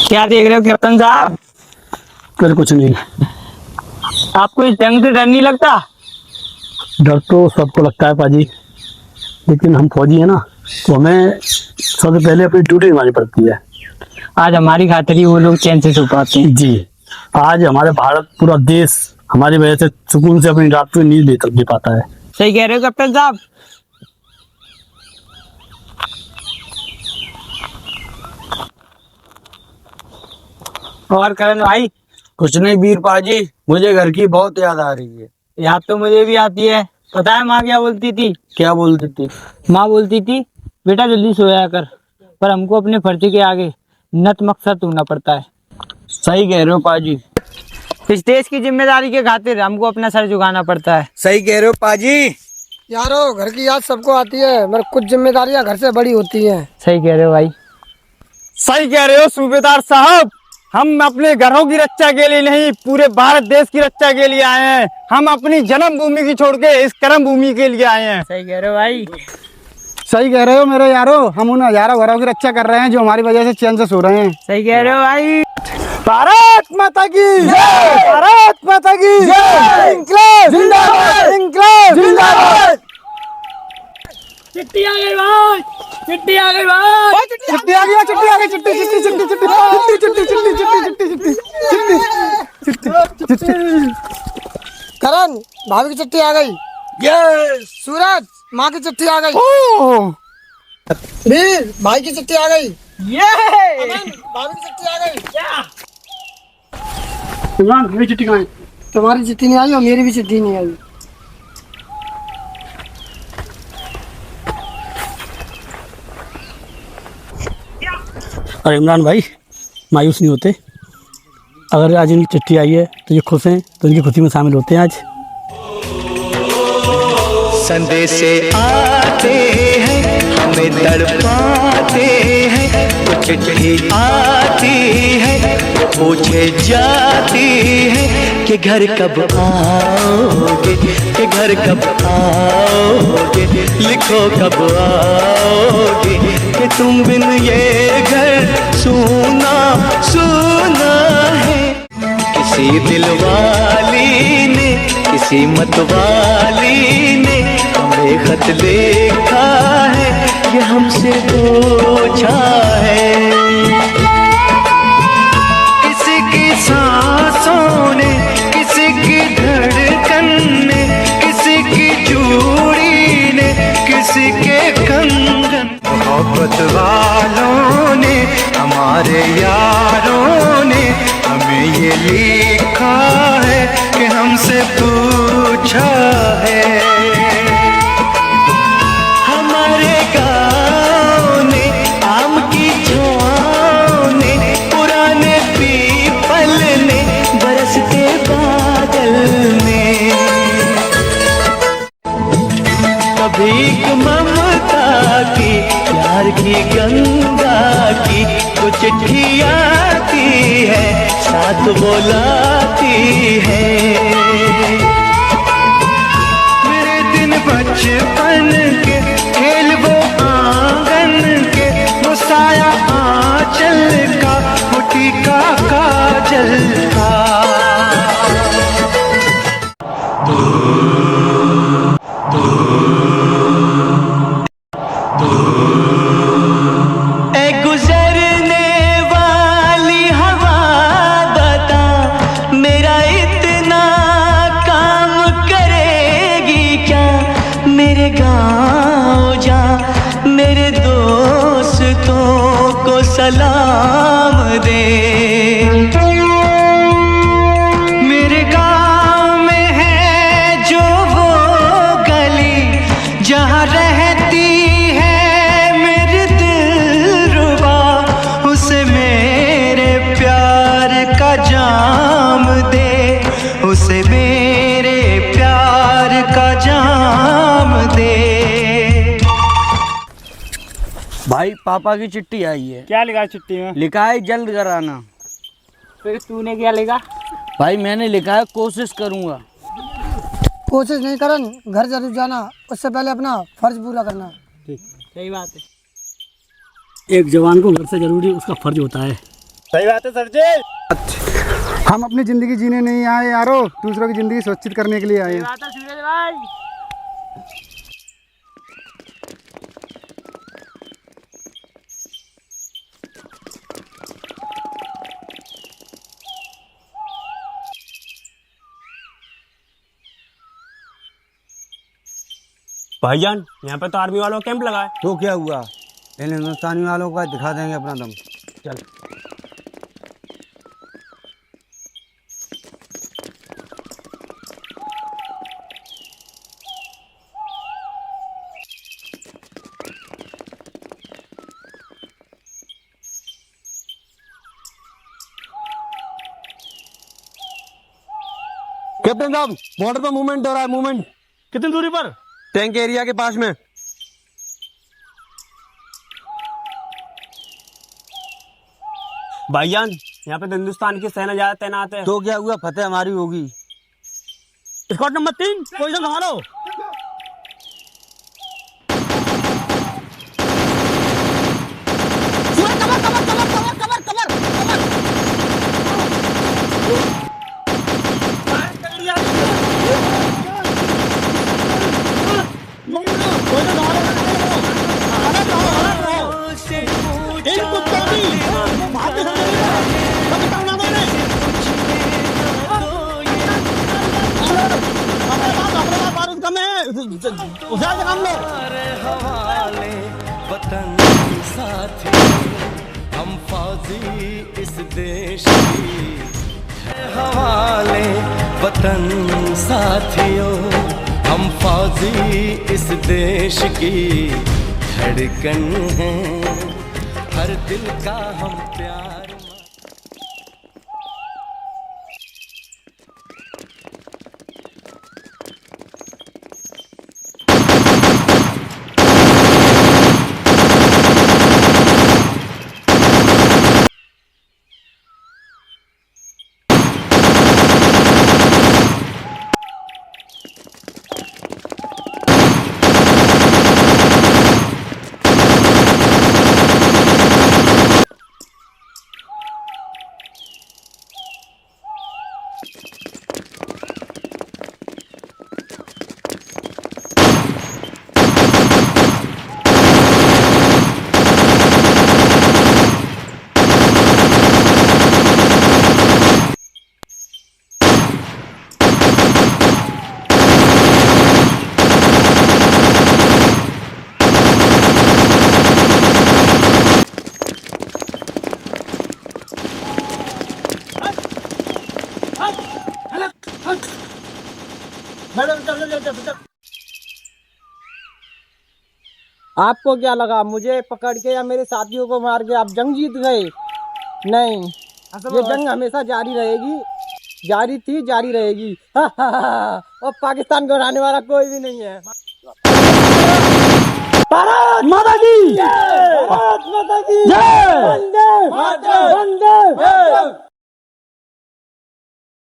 क्या देख रहे हो कैप्टन साहब? फिर कुछ नहीं। आपको इस जंग से डर नहीं लगता? डर तो सबको लगता है पाजी, लेकिन हम फौजी हैं ना, तो हमें सबसे पहले अपनी ड्यूटी निभानी पड़ती है। आज हमारी खातिर ही वो लोग चैन से सो पाते हैं। जी, आज हमारे भारत पूरा देश हमारी वजह से सुकून से अपनी रात को नींद ले पाता है। सही कह रहे हो कैप्टन साहब। और करण भाई? कुछ नहीं वीर पाजी, मुझे घर की बहुत याद आ रही है। याद तो मुझे भी आती है। पता है माँ क्या बोलती थी? क्या बोलती थी? माँ बोलती थी बेटा जल्दी सोया कर, पर हमको अपने फर्जी के आगे नतमस्तक होना पड़ता है। सही कह रहे हो पाजी। इस देश की जिम्मेदारी के खातिर हमको अपना सर झुकाना पड़ता है। सही कह रहे हो पाजी। यारो, घर की याद सबको आती है, मगर कुछ जिम्मेदारियां घर से बड़ी होती हैं। सही कह रहे हो भाई। सही कह रहे हो सूबेदार साहब। हम अपने घरों की रक्षा के लिए नहीं, पूरे भारत देश की रक्षा के लिए आए हैं। हम अपनी जन्म भूमि की छोड़ के इस कर्म भूमि के लिए आए हैं। सही कह रहे हो भाई। सही कह रहे हो मेरे यारो। हम उन हजारों घरों की रक्षा कर रहे हैं जो हमारी वजह से चैन से सो रहे हैं। सही कह रहे हो भाई। भारत माता की जय, भारत माता की जय, इंक्लाब जिंदाबाद, इंक्लाब जिंदाबाद। चिट्ठी आ गई भाई, चिट्ठी आ गई भाई। चिट्ठी आ गई, चिट्ठी आ गई, चिट्ठी चिट्ठी चिट्ठी चिट्ठी चिट्ठी चिट्ठी चिट्ठी चिट्ठी चिट्ठी चिट्ठी। करण, भाभी की चिट्ठी आ गई। यस। सूरज, माँ की चिट्ठी आ गई। ओह, वीर, भाई की चिट्ठी आ गई। ये अमन, भाभी की चिट्ठी आ गई। इमरान, मेरी चिट्ठी कहाँ है? तुम्हारी चिट्ठी नहीं आई और मेरी भी चिट्ठी नहीं आई। अरे इमरान भाई, मायूस नहीं होते। अगर आज इनकी चिट्ठी आई है तो ये खुश हैं, तो इनकी खुशी में शामिल होते हैं। आज संदेश आते हैं, हमें तड़पाते हैं, कुछ चिट्ठी आती है, पूछे जाती है कि घर कब आओगे, कि घर कब आओगे, लिखो कब आओगे, कि तुम बिन ये घर सूना सूना है। किसी दिल वाली ने, किसी मत वाली ने हमें खत लिखा है, ये हमसे पूछा है। किसी की सांसों ने, किसी की धड़कन ने, किसी की चूड़ी ने, किसी के कंगन। मोहब्बत वालों ने, हमारे यारों ने हमें ये लिखा है कि हमसे पूछा है। हमारे गाँव ने, आम की छाँव ने, पुराने पीपल ने, बरसते बादल ने, कभी ममता की, प्यार की गंगा की तो चिट्ठी आती है, साथ बुलाती है। मेरे दिन बचपन के, खेल वो आंगन के, वो साया आंचल का, वो टीका काजल का। सलाम दे, मेरे गाँव में है जो वो गली, जहाँ रहती है मेरी दिलरुबा, उसे मेरे प्यार का जाम दे, उसे मेरे प्यार का जाम दे। भाई पापा की चिट्ठी आई है। क्या लिखा है चिट्ठी में? लिखा है जल्द कराना। फिर तूने क्या लिखा? भाई मैंने लिखा है कोशिश करूंगा। कोशिश नहीं करण, घर जरूर जाना, उससे पहले अपना फर्ज पूरा करना। सही बात है। एक जवान को घर से जरूरी उसका फर्ज होता है। सही बात है सर जी। हम अपनी जिंदगी जीने नहीं आए यारो, दूसरों की जिंदगी सुरक्षित करने के लिए आए हैं। भाईजान यहाँ पे तो आर्मी वालों का कैंप लगा है। तो क्या हुआ, इन हिंदुस्तानी वालों का दिखा देंगे अपना दम। चल। कैप्टन साहब, बॉर्डर पर मूवमेंट हो रहा है। मूवमेंट कितनी दूरी पर? टैंक एरिया के पास में। भाईजान यहाँ पे तो हिंदुस्तान की सेना ज्यादा तैनात है। तो क्या हुआ, फतेह हमारी होगी। स्क्वाड नंबर 3 पोजीशन संभालो। हवाले वतन साथी, हम फौजी इस देश की। हवाले वतन साथियों, हम फौजी इस देश की। धड़कन है हर दिल का हम प्यार। आपको क्या लगा मुझे पकड़ के या मेरे साथियों को मार के आप जंग जीत गए? नहीं, ये जंग हमेशा जारी रहेगी, जारी थी, जारी रहेगी। और पाकिस्तान को हराने वाला कोई भी नहीं है। भारत माता की जय! भारत माता की जय! वंदे मातरम! वंदे मातरम!